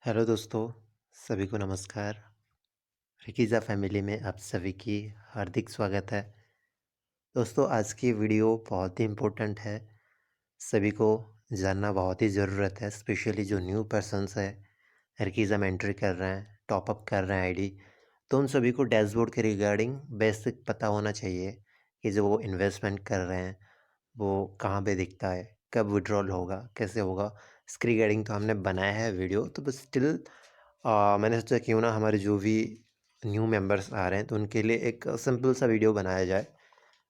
Hello दोस्तों, सभी को नमस्कार। रिकीज़ा फैमिली में आप सभी की हार्दिक स्वागत है। दोस्तों, आज की वीडियो बहुत ही इम्पोर्टेंट है। सभी को जानना बहुत ही ज़रूरत है, स्पेशली जो न्यू पर्सन्स है, रिकीज़ा में एंट्री कर रहे हैं, टॉप अप कर रहे हैं आईडी। तो उन सभी को डैशबोर्ड के रिगार्डिंग बेसिक पता होना चाहिए कि जो वो इन्वेस्टमेंट कर रहे हैं, वो कहाँ पे दिखता है, कब विड्रॉल होगा, कैसे होगा। इसके रिगार्डिंग तो हमने बनाया है वीडियो, तो बस स्टिल मैंने सोचा क्यों ना हमारे जो भी न्यू मेंबर्स आ रहे हैं तो उनके लिए एक सिंपल सा वीडियो बनाया जाए,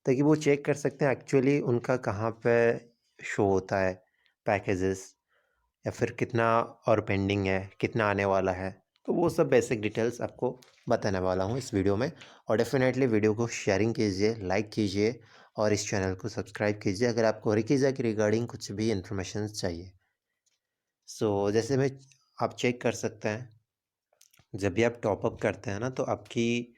ताकि वो चेक कर सकते हैं एक्चुअली उनका कहाँ पे शो होता है पैकेजेस, या फिर कितना और पेंडिंग है, कितना आने वाला है। तो वो सब बेसिक डिटेल्स आपको बताने वाला हूँ इस वीडियो में। और डेफिनेटली वीडियो को शेयरिंग कीजिए, लाइक कीजिए और इस चैनल को सब्सक्राइब कीजिए अगर आपको रिकीज़ा के रिगार्डिंग कुछ भी इन्फॉर्मेशन चाहिए। जैसे मैं आप चेक कर सकते हैं, जब भी आप टॉपअप करते हैं ना, तो आपकी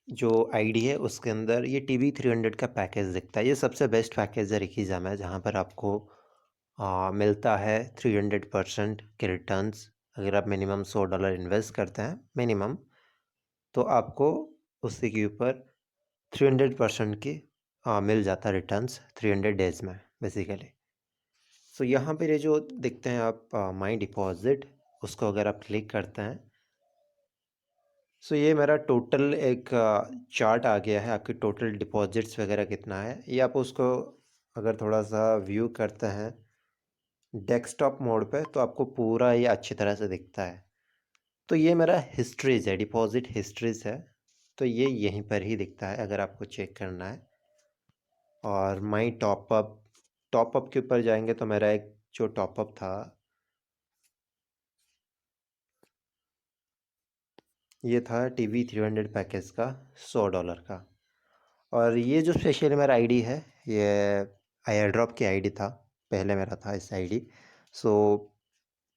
जो आईडी है उसके अंदर ये टीवी 300 का पैकेज दिखता है। ये सबसे बेस्ट पैकेज है रिकीज़ा में, जहाँ पर आपको मिलता है 300% के रिटर्न्स। अगर आप मिनिमम $100 इन्वेस्ट करते हैं मिनिमम, तो आपको उसी के ऊपर 300% की मिल जाता है रिटर्न्स 300 डेज़ में बेसिकली। सो यहाँ पर ये जो दिखते हैं आप माई डिपॉज़िट, उसको अगर आप क्लिक करते हैं, ये मेरा टोटल एक चार्ट आ गया है, आपके टोटल डिपॉजिट्स वगैरह कितना है। ये आप उसको अगर थोड़ा सा व्यू करते हैं डेस्कटॉप मोड पे, तो आपको पूरा ये अच्छी तरह से दिखता है। तो ये मेरा हिस्ट्रीज़ है, डिपॉजिट हिस्ट्रीज़ है। तो ये यहीं पर ही दिखता है अगर आपको चेक करना है। और माई टॉपअप, टॉपअप के ऊपर जाएंगे तो मेरा एक जो टॉपअप था, ये था टीवी 300 पैकेज का $100 का। और ये जो स्पेशली मेरा आईडी है, ये एयर ड्रॉप की आईडी था, पहले मेरा था इस आईडी। सो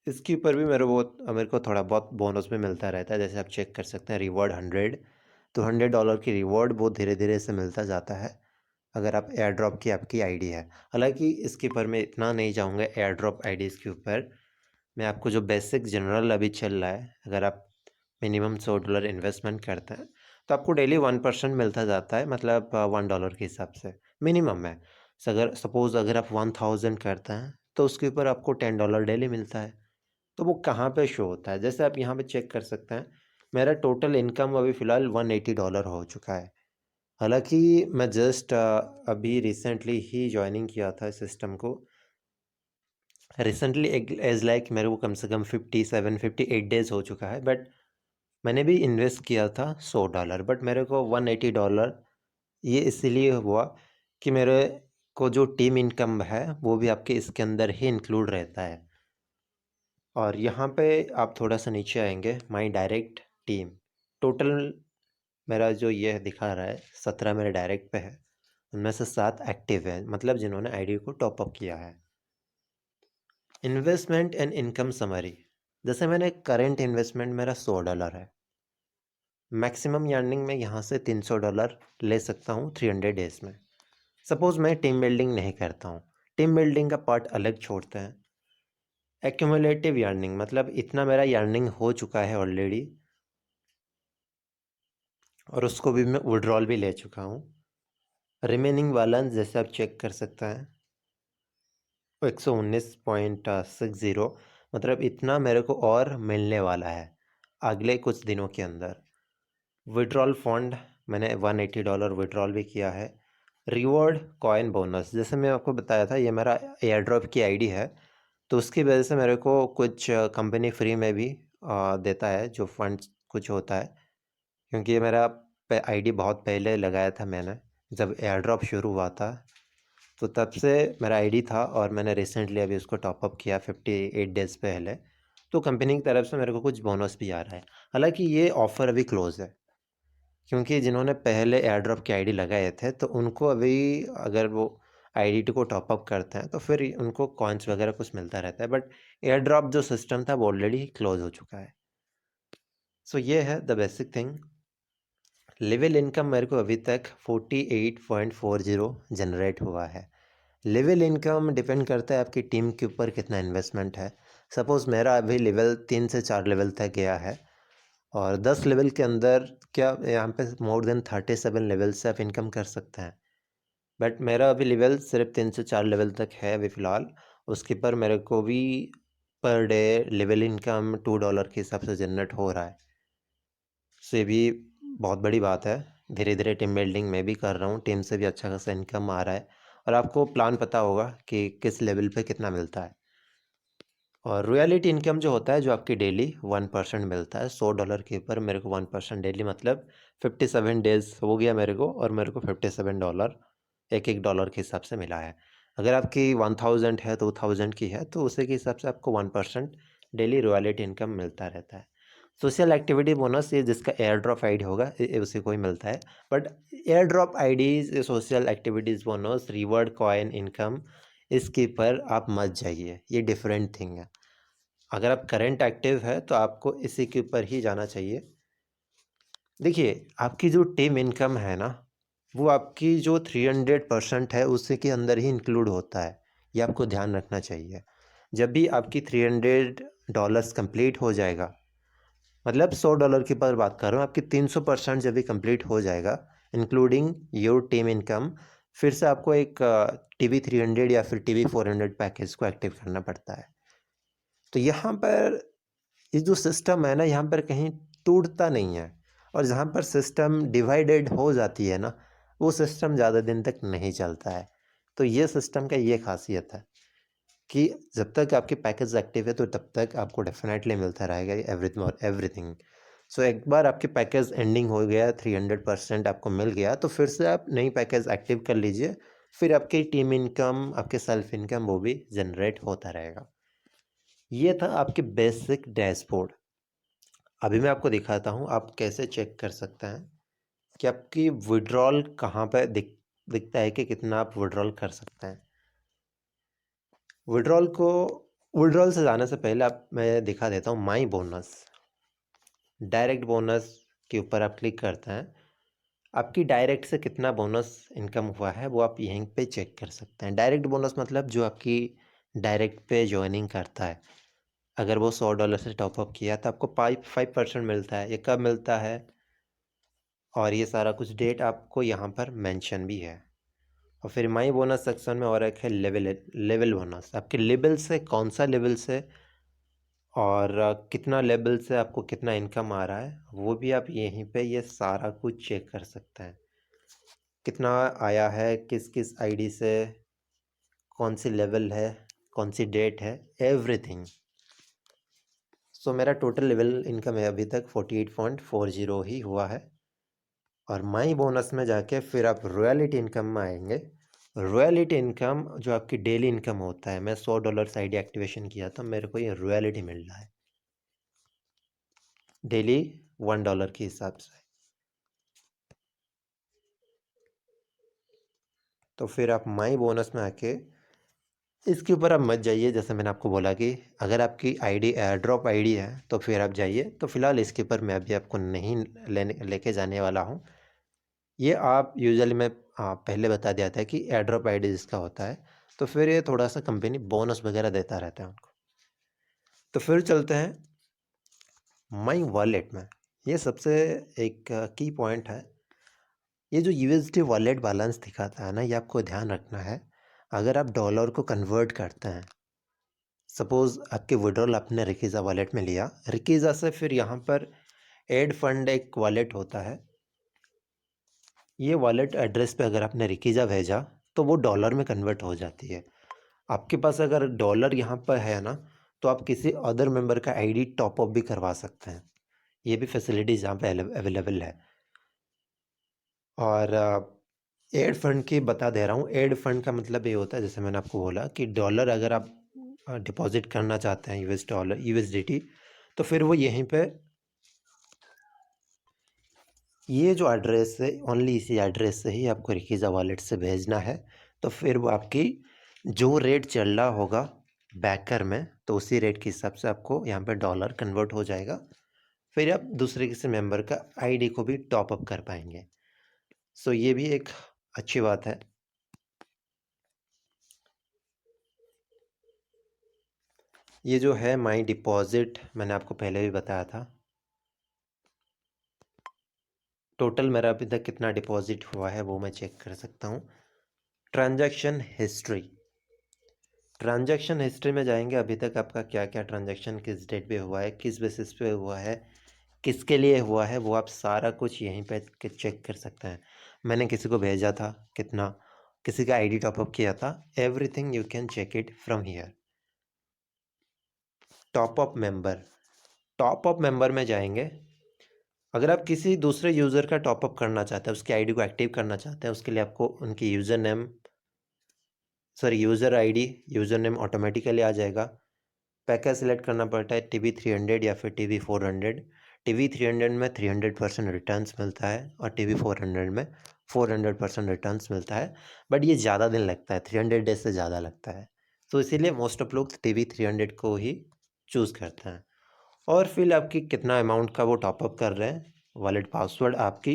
इसके ऊपर भी मेरे को थोड़ा बहुत बोनस भी मिलता रहता है। जैसे आप चेक कर सकते हैं रिवॉर्ड 100, तो $100 की रिवॉर्ड बहुत धीरे धीरे से मिलता जाता है अगर आप एयर ड्रॉप की आपकी आईडी है। हालांकि इसके ऊपर मैं इतना नहीं जाऊँगा एयर ड्रॉप आईडीज़ के ऊपर। मैं आपको जो बेसिक जनरल अभी चल रहा है, अगर आप मिनिमम $100 इन्वेस्टमेंट करते हैं तो आपको डेली 1% मिलता जाता है, मतलब $1 के हिसाब से मिनिमम है। अगर सपोज़ अगर आप 1000 करते हैं तो उसके ऊपर आपको $10 डेली मिलता है। तो वो कहाँ पे शो होता है, जैसे आप यहाँ पे चेक कर सकते हैं, मेरा टोटल इनकम अभी फ़िलहाल $180 हो चुका है। हालांकि मैं जस्ट अभी रिसेंटली ही ज्वाइनिंग किया था इस सिस्टम को। रिसेंटली एक एज लाइक मेरे को कम से कम 57-58 डेज़ हो चुका है, बट मैंने भी इन्वेस्ट किया था $100, बट मेरे को $180 ये इसीलिए हुआ कि मेरे को जो टीम इनकम है वो भी आपके इसके अंदर ही इंक्लूड रहता है। और यहाँ पे आप थोड़ा सा नीचे आएंगे, माई डायरेक्ट टीम, टोटल मेरा जो ये दिखा रहा है 17 मेरे डायरेक्ट पे है, उनमें से 7 एक्टिव है, मतलब जिन्होंने आईडी को टॉप अप किया है। इन्वेस्टमेंट एंड इनकम समरी, जैसे मैंने करेंट इन्वेस्टमेंट मेरा $100 है। मैक्सिमम अर्निंग में यहाँ से $300 ले सकता हूँ 300 डेज़ में। सपोज़ मैं टीम बिल्डिंग नहीं करता हूँ, टीम बिल्डिंग का पार्ट अलग छोड़ते हैं। एक्यूमुलेटिव अर्निंग, मतलब इतना मेरा अर्निंग हो चुका है ऑलरेडी, और उसको भी मैं विड्रॉल भी ले चुका हूँ। रिमेनिंग बैलेंस जैसे आप चेक कर सकते हैं 119.60, मतलब इतना मेरे को और मिलने वाला है अगले कुछ दिनों के अंदर। विड्रॉल फंड मैंने $180 विड्रॉल भी किया है। रिवॉर्ड कॉइन बोनस, जैसे मैं आपको बताया था ये मेरा एयर ड्रॉप की आईडी है, तो उसकी वजह से मेरे को कुछ कंपनी फ्री में भी देता है जो फंड्स कुछ होता है। क्योंकि ये मेरा आईडी बहुत पहले लगाया था मैंने, जब एयर ड्रॉप शुरू हुआ था, तो तब से मेरा आईडी था और मैंने रिसेंटली अभी उसको टॉप अप किया 58 डेज़ पहले। तो कंपनी की तरफ से मेरे को कुछ बोनस भी आ रहा है। हालांकि ये ऑफ़र अभी क्लोज़ है, क्योंकि जिन्होंने पहले एयर ड्रॉप की आईडी लगाए थे तो उनको अभी अगर वो आईडी को टॉप अप करते हैं तो फिर उनको कॉइन्स वगैरह कुछ मिलता रहता है, बट एयर ड्रॉप जो सिस्टम था वो ऑलरेडी क्लोज़ हो चुका है। ये है the basic thing. Level income मेरे को अभी तक 48.40 जनरेट हुआ है। लेवल इनकम डिपेंड करता है आपकी टीम के ऊपर कितना इन्वेस्टमेंट है। सपोज़ मेरा अभी लेवल 3 से 4 लेवल तक गया है और 10 लेवल के अंदर क्या यहाँ पे मोर देन 37 लेवल से आप इनकम कर सकते हैं। बट मेरा अभी लेवल सिर्फ 3 से 4 लेवल तक है अभी फ़िलहाल। उसके ऊपर मेरे को भी पर डे लेवल इनकम $2 के हिसाब से जनरेट हो रहा है। सो ये भी बहुत बड़ी बात है। धीरे धीरे टीम बिल्डिंग मैं भी कर रहा हूँ, टीम से भी अच्छा खासा इनकम आ रहा है और आपको प्लान पता होगा कि किस लेवल पे कितना मिलता है। और रॉयल्टी इनकम जो होता है, जो आपकी डेली 1% मिलता है $100 के ऊपर। मेरे को 1% डेली मतलब 57 डेज हो गया मेरे को, और मेरे को $57 एक एक डॉलर के हिसाब से मिला है। अगर आपकी 1000 है, 2000 की है, तो उसी के हिसाब से आपको 1% डेली रॉयल्टी इनकम मिलता रहता है। सोशल एक्टिविटी बोनस, ये जिसका एयर ड्रॉप आईडी होगा उसी को ही मिलता है। But air drop IDs, social activities bonus, reward coin income, इसके पर आप मत जाइए, ये डिफरेंट थिंग है। अगर आप करंट एक्टिव है तो आपको इसी के ऊपर ही जाना चाहिए। देखिए, आपकी जो टीम इनकम है ना, वो आपकी जो 300% है उसी के अंदर ही इंक्लूड होता है। ये आपको ध्यान रखना चाहिए। जब भी आपकी $300 कंप्लीट हो जाएगा, मतलब $100 की पर बात कर रहा हूँ, आपकी 300% जब भी कंप्लीट हो जाएगा इंक्लूडिंग योर टीम इनकम, फिर से आपको एक TV300 या फिर TV400 पैकेज को एक्टिव करना पड़ता है। तो यहाँ पर ये जो सिस्टम है ना, यहाँ पर कहीं टूटता नहीं है। और जहाँ पर सिस्टम डिवाइडेड हो जाती है ना, वो सिस्टम ज़्यादा दिन तक नहीं चलता है। तो ये सिस्टम का ये खासियत है कि जब तक आपके पैकेज एक्टिव है तो तब तक आपको डेफिनेटली मिलता रहेगा एवरीथिंग। सो एक बार आपके पैकेज एंडिंग हो गया, 300% आपको मिल गया, तो फिर से आप नई पैकेज एक्टिव कर लीजिए। फिर आपकी टीम इनकम, आपके सेल्फ इनकम, वो भी जनरेट होता रहेगा। ये था आपके बेसिक डैशबोर्ड। अभी मैं आपको दिखाता हूँ आप कैसे चेक कर सकते हैं कि आपकी विड्रॉल कहाँ पे दिखता है कि कितना आप विड्रॉल कर सकते हैं। विड्रॉल से जाने से पहले आप मैं दिखा देता हूँ माई बोनस। डायरेक्ट बोनस के ऊपर आप क्लिक करते हैं, आपकी डायरेक्ट से कितना बोनस इनकम हुआ है वो आप यहीं पे चेक कर सकते हैं। डायरेक्ट बोनस मतलब जो आपकी डायरेक्ट पे ज्वाइनिंग करता है, अगर वो $100 से टॉपअप किया तो आपको 5% मिलता है। ये कब मिलता है, और ये सारा कुछ डेट आपको यहाँ पर मेंशन भी है। और फिर माई बोनस सेक्शन में और एक है लेवल बोनस। आपके लेवल से, कौन सा लेवल से और कितना लेवल से आपको कितना इनकम आ रहा है, वो भी आप यहीं पे ये सारा कुछ चेक कर सकते हैं। कितना आया है, किस किस आईडी से, कौन सी लेवल है, कौन सी डेट है, एवरीथिंग। सो मेरा टोटल लेवल इनकम है अभी तक 48.40 ही हुआ है। और माई बोनस में जाके फिर आप रॉयल्टी इनकम में आएंगे। रॉयल्टी इनकम जो आपकी डेली इनकम होता है, मैं $100 आईडी एक्टिवेशन किया था, मेरे को ये रॉयल्टी मिल रहा है डेली $1 के हिसाब से। तो फिर आप माई बोनस में आके इसके ऊपर आप मत जाइए। जैसे मैंने आपको बोला कि अगर आपकी आईडी एयर ड्रॉप आईडी है तो फिर आप जाइए। तो फिलहाल इसके ऊपर मैं अभी आपको नहीं लेके जाने वाला हूँ। ये आप यूजुअली मैं पहले बता दिया था कि एयर ड्रॉप आईडी जिसका होता है, तो फिर ये थोड़ा सा कंपनी बोनस वगैरह देता रहता है उनको। तो फिर चलते हैं माई वॉलेट में। ये सबसे एक की पॉइंट है। ये जो यूएसडी वॉलेट बैलेंस दिखाता है ना, ये आपको ध्यान रखना है। अगर आप डॉलर को कन्वर्ट करते हैं, सपोज़ आपके विड्रॉल आपने रिकीज़ा वॉलेट में लिया, रिकीज़ा से फिर यहाँ पर एड फंड एक वॉलेट होता है। ये वॉलेट एड्रेस पे अगर आपने रिकीज़ा भेजा तो वो डॉलर में कन्वर्ट हो जाती है। आपके पास अगर डॉलर यहाँ पर है ना, तो आप किसी अदर मेंबर का आईडी टॉप अप भी करवा सकते हैं। ये भी फैसिलिटीज़ यहाँ पे अवेलेबल है। और एड फंड की बता दे रहा हूँ। एड फंड का मतलब ये होता है, जैसे मैंने आपको बोला कि डॉलर अगर आप डिपॉजिट करना चाहते हैं, यूएसडीटी, तो फिर वो यहीं पे ये जो एड्रेस है, ओनली इसी एड्रेस से ही आपको रिकीज़ा वॉलेट से भेजना है। तो फिर वो आपकी जो रेट चल रहा होगा बैकर में, तो उसी रेट के हिसाब से आपको यहाँ पे डॉलर कन्वर्ट हो जाएगा। फिर आप दूसरे किसी मेंबर का आईडी को भी टॉप अप कर पाएंगे। सो ये भी एक अच्छी बात है। ये जो है माई डिपॉजिट, मैंने आपको पहले भी बताया था। टोटल मेरा अभी तक कितना डिपॉजिट हुआ है वो मैं चेक कर सकता हूँ। ट्रांजैक्शन हिस्ट्री, ट्रांजैक्शन हिस्ट्री में जाएंगे, अभी तक आपका क्या क्या ट्रांजैक्शन किस डेट पे हुआ है, किस बेसिस पे हुआ है, किसके लिए हुआ है, वो आप सारा कुछ यहीं पे चेक कर सकते हैं। मैंने किसी को भेजा था कितना, किसी का आईडी टॉपअप किया था, everything you can check it from here. Top up member, top up member में जाएंगे। अगर आप किसी दूसरे यूज़र का टॉपअप करना चाहते हैं, उसकी आईडी को एक्टिव करना चाहते हैं, उसके लिए आपको उनकी user ID, user name automatically आ जाएगा। पैकेज सेलेक्ट करना पड़ता है TV300 या फिर TV400। TV300 में 300% रिटर्न्स मिलता है और TV400 में 400% रिटर्न्स मिलता है। बट ये ज़्यादा दिन लगता है, 300 डेज से ज़्यादा लगता है, तो इसीलिए मोस्ट ऑफ लोग TV300 को ही चूज़ करते हैं। और फिर आपकी कितना अमाउंट का वो टॉपअप कर रहे हैं, वॉलेट पासवर्ड आपकी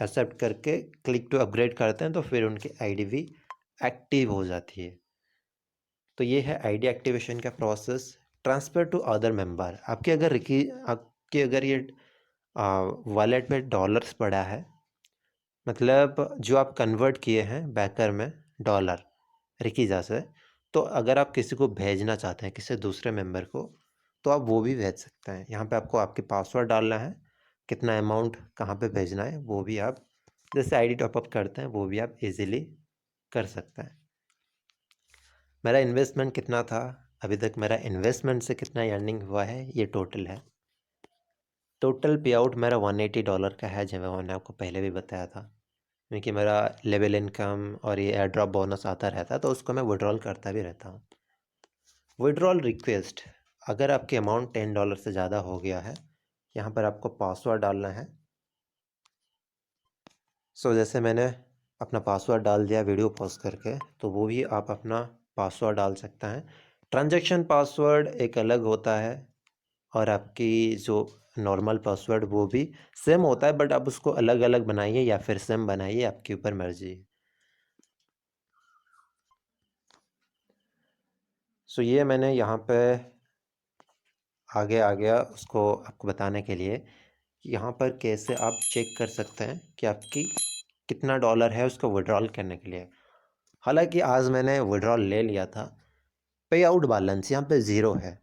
एक्सेप्ट करके क्लिक टू अपग्रेड करते हैं, तो फिर उनकी आईडी भी एक्टिव हो जाती है। तो ये है आईडी एक्टिवेशन का process. Transfer to other member, आपके अगर ये वॉलेट में डॉलर्स पड़ा है, मतलब जो आप कन्वर्ट किए हैं बैकर में डॉलर रिकीज़ा से, तो अगर आप किसी को भेजना चाहते हैं, किसी दूसरे मेंबर को, तो आप वो भी भेज सकते हैं। यहाँ पे आपको आपके पासवर्ड डालना है, कितना अमाउंट कहाँ पे भेजना है वो भी आप जैसे आईडी टॉपअप करते हैं वो भी आप इजीली कर सकते हैं। मेरा इन्वेस्टमेंट कितना था, अभी तक मेरा इन्वेस्टमेंट से कितना अर्निंग हुआ है ये टोटल है। टोटल पे आउट मेरा $180 का है, जैसे मैंने आपको पहले भी बताया था, क्योंकि मेरा लेवल इनकम और ये एयर ड्रॉप बोनस आता रहता है, तो उसको मैं विड्रॉल करता भी रहता हूँ। विड्रॉल रिक्वेस्ट, अगर आपकी अमाउंट $10 से ज़्यादा हो गया है, यहाँ पर आपको पासवर्ड डालना है। जैसे मैंने अपना पासवर्ड डाल दिया वीडियो पॉज करके, तो वो भी आप अपना पासवर्ड डाल सकते हैं। ट्रांजैक्शन पासवर्ड एक अलग होता है और आपकी जो नॉर्मल पासवर्ड वो भी सेम होता है, बट आप उसको अलग अलग बनाइए या फिर सेम बनाइए, आपके ऊपर मर्जी है। ये मैंने यहाँ पे आगे आ गया उसको आपको बताने के लिए, यहाँ पर कैसे आप चेक कर सकते हैं कि आपकी कितना डॉलर है उसको विड्रॉल करने के लिए। हालांकि आज मैंने विड्रॉल ले लिया था। पे आउट बैलेंस यहाँ पे ज़ीरो है।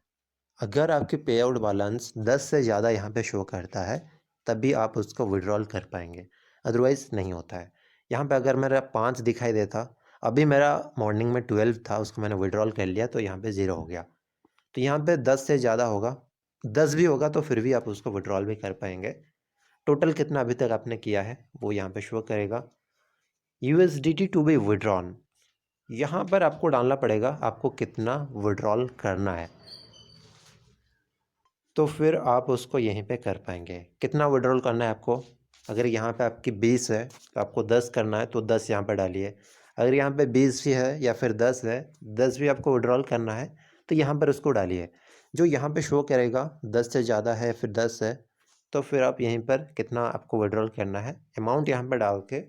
अगर आपकी पे आउट बैलेंस 10 से ज़्यादा यहाँ पे शो करता है, तभी आप उसको विड्रॉल कर पाएंगे, अदरवाइज़ नहीं होता है। यहाँ पे अगर मेरा 5 दिखाई देता, अभी मेरा मॉर्निंग में 12 था, उसको मैंने विड्रॉल कर लिया तो यहाँ पे ज़ीरो हो गया। तो यहाँ पे 10 से ज़्यादा होगा, 10 भी होगा तो फिर भी आप उसको विड्रॉल भी कर पाएंगे। टोटल कितना अभी तक आपने किया है वो यहाँ पे शो करेगा। USDT टू बी विड्रॉन, यहाँ पर आपको डालना पड़ेगा आपको कितना विड्रॉल करना है, तो फिर आप उसको यहीं पे कर पाएंगे। कितना विड्रॉल करना है आपको, अगर यहाँ पे आपकी 20 है तो आपको 10 करना है, तो 10 यहाँ पे डालिए। अगर यहाँ पे 20 भी है या फिर 10 है, 10 भी आपको विड्रॉल करना है, तो यहाँ पर उसको डालिए। जो यहाँ पे शो करेगा 10 से ज़्यादा है फिर 10 है, तो फिर आप यहीं पर कितना आपको विड्रॉल करना है अमाउंट यहाँ पर डाल के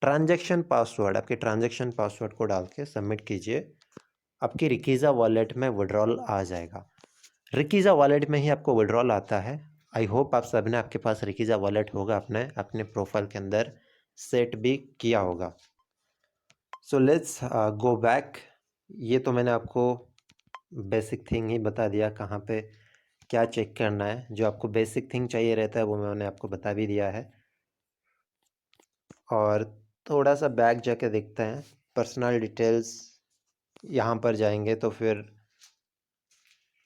ट्रांजैक्शन पासवर्ड, आपके ट्रांजैक्शन पासवर्ड को डाल के सबमिट कीजिए। आपकी रिकीज़ा वॉलेट में विड्रॉल आ जाएगा। रिकीज़ा वॉलेट में ही आपको विड्रॉल आता है। आई होप आप सब ने, आपके पास रिकीज़ा वॉलेट होगा, आपने अपने प्रोफाइल के अंदर सेट भी किया होगा। Let's go back. ये तो मैंने आपको बेसिक थिंग ही बता दिया, कहाँ पे क्या चेक करना है। जो आपको बेसिक थिंग चाहिए रहता है वो मैंने आपको बता भी दिया है। और थोड़ा सा बैक जाके देखते हैं, पर्सनल डिटेल्स यहाँ पर जाएंगे तो फिर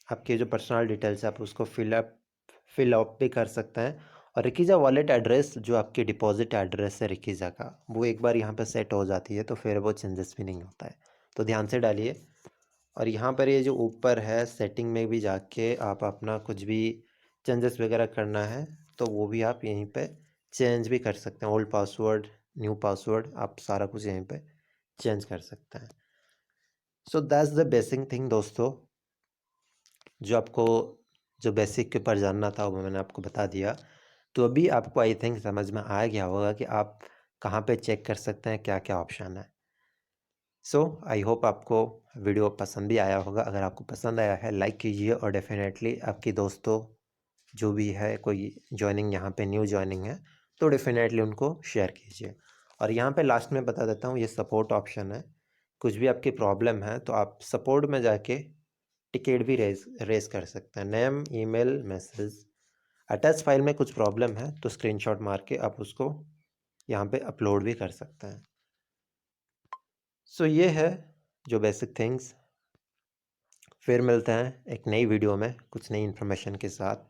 आपकी जो पर्सनल डिटेल्स है आप उसको फिल अप भी कर सकते हैं। और रिकीज़ा वॉलेट एड्रेस, जो आपकी डिपॉजिट एड्रेस है रिकीज़ा का, वो एक बार यहाँ पे सेट हो जाती है तो फिर वो चेंजेस भी नहीं होता है, तो ध्यान से डालिए। और यहाँ पर ये जो ऊपर है सेटिंग में भी जाके आप अपना कुछ भी चेंजेस वगैरह करना है तो वो भी आप यहीं पे चेंज भी कर सकते हैं। ओल्ड पासवर्ड, न्यू पासवर्ड, आप सारा कुछ यहीं पे चेंज कर सकते हैं। दैट्स द बेसिक थिंग दोस्तों, जो आपको जो बेसिक के ऊपर जानना था वो मैंने आपको बता दिया। तो अभी आपको आई थिंक समझ में आ गया होगा कि आप कहाँ पे चेक कर सकते हैं क्या क्या ऑप्शन है। सो आई होप आपको वीडियो पसंद भी आया होगा। अगर आपको पसंद आया है लाइक कीजिए और डेफिनेटली आपके दोस्तों जो भी है कोई जॉइनिंग यहाँ पे न्यू जॉइनिंग है तो डेफिनेटली उनको शेयर कीजिए। और यहाँ पे लास्ट में बता देता हूँ, ये सपोर्ट ऑप्शन है। कुछ भी आपकी प्रॉब्लम है तो आप सपोर्ट में जाके टिकट भी रेज कर सकते हैं। Name, email, message, attach file में कुछ प्रॉब्लम है तो स्क्रीनशॉट मार के आप उसको यहाँ पे अपलोड भी कर सकते हैं। सो ये है जो बेसिक थिंग्स। फिर मिलते हैं एक नई वीडियो में कुछ नई इन्फॉर्मेशन के साथ।